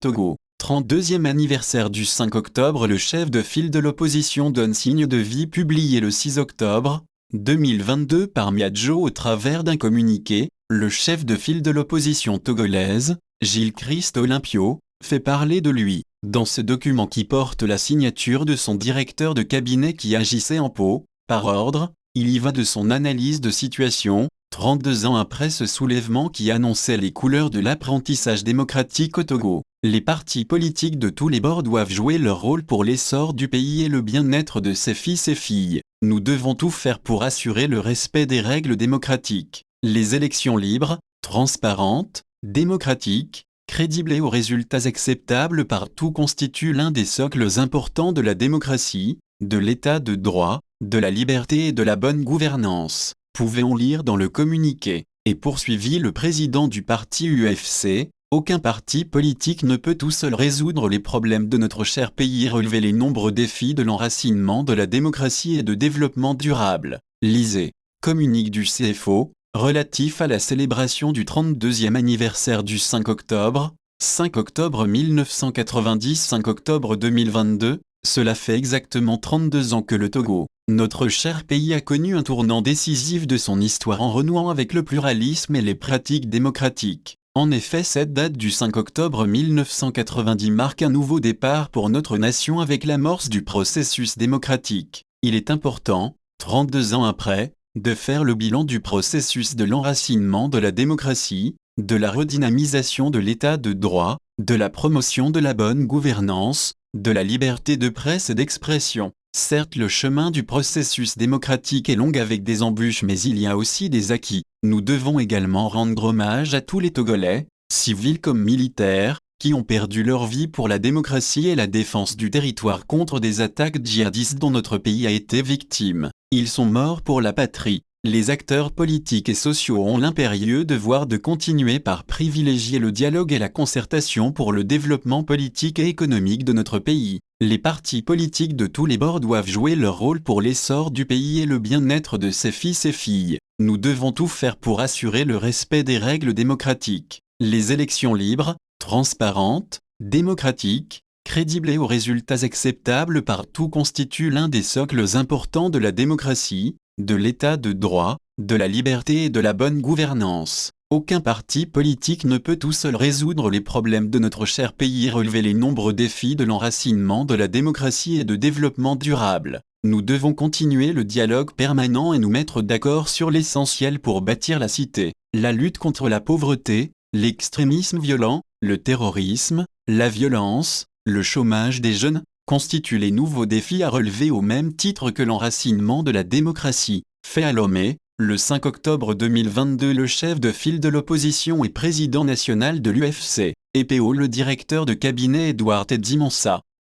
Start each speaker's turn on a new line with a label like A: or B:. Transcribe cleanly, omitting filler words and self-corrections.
A: Togo, 32e anniversaire du 5 octobre. Le chef de file de l'opposition donne signe de vie, publié le 6 octobre 2022 par Miadjo au travers d'un communiqué. Le chef de file de l'opposition togolaise, Gilles Christ Olympio, fait parler de lui. Dans ce document qui porte la signature de son directeur de cabinet qui agissait en Pau, par ordre, il y va de son analyse de situation, 32 ans après ce soulèvement qui annonçait les couleurs de l'apprentissage démocratique au Togo. Les partis politiques de tous les bords doivent jouer leur rôle pour l'essor du pays et le bien-être de ses fils et filles. Nous devons tout faire pour assurer le respect des règles démocratiques. Les élections libres, transparentes, démocratiques, crédibles et aux résultats acceptables partout constituent l'un des socles importants de la démocratie, de l'état de droit, de la liberté et de la bonne gouvernance. Pouvait-on lire dans le communiqué, et poursuivit le président du parti UFC, aucun parti politique ne peut tout seul résoudre les problèmes de notre cher pays et relever les nombreux défis de l'enracinement de la démocratie et de développement durable. Lisez. Communiqué du CFO, relatif à la célébration du 32e anniversaire du 5 octobre, 5 octobre 1990, 5 octobre 2022, cela fait exactement 32 ans que le Togo, notre cher pays, a connu un tournant décisif de son histoire en renouant avec le pluralisme et les pratiques démocratiques. En effet, cette date du 5 octobre 1990 marque un nouveau départ pour notre nation avec l'amorce du processus démocratique. Il est important, 32 ans après, de faire le bilan du processus de l'enracinement de la démocratie, de la redynamisation de l'état de droit, de la promotion de la bonne gouvernance, de la liberté de presse et d'expression. Certes, le chemin du processus démocratique est long avec des embûches, mais il y a aussi des acquis. Nous devons également rendre hommage à tous les Togolais, civils comme militaires, qui ont perdu leur vie pour la démocratie et la défense du territoire contre des attaques djihadistes dont notre pays a été victime. Ils sont morts pour la patrie. Les acteurs politiques et sociaux ont l'impérieux devoir de continuer par privilégier le dialogue et la concertation pour le développement politique et économique de notre pays. Les partis politiques de tous les bords doivent jouer leur rôle pour l'essor du pays et le bien-être de ses fils et filles. Nous devons tout faire pour assurer le respect des règles démocratiques. Les élections libres, transparentes, démocratiques, crédibles et aux résultats acceptables partout constituent l'un des socles importants de la démocratie, de l'état de droit, de la liberté et de la bonne gouvernance. Aucun parti politique ne peut tout seul résoudre les problèmes de notre cher pays et relever les nombreux défis de l'enracinement de la démocratie et de développement durable. Nous devons continuer le dialogue permanent et nous mettre d'accord sur l'essentiel pour bâtir la cité. La lutte contre la pauvreté, l'extrémisme violent, le terrorisme, la violence, le chômage des jeunes, constituent les nouveaux défis à relever au même titre que l'enracinement de la démocratie. Fait à Lomé, le 5 octobre 2022, le chef de file de l'opposition et président national de l'UFC, EPO, le directeur de cabinet Edouard Teddy Monsa.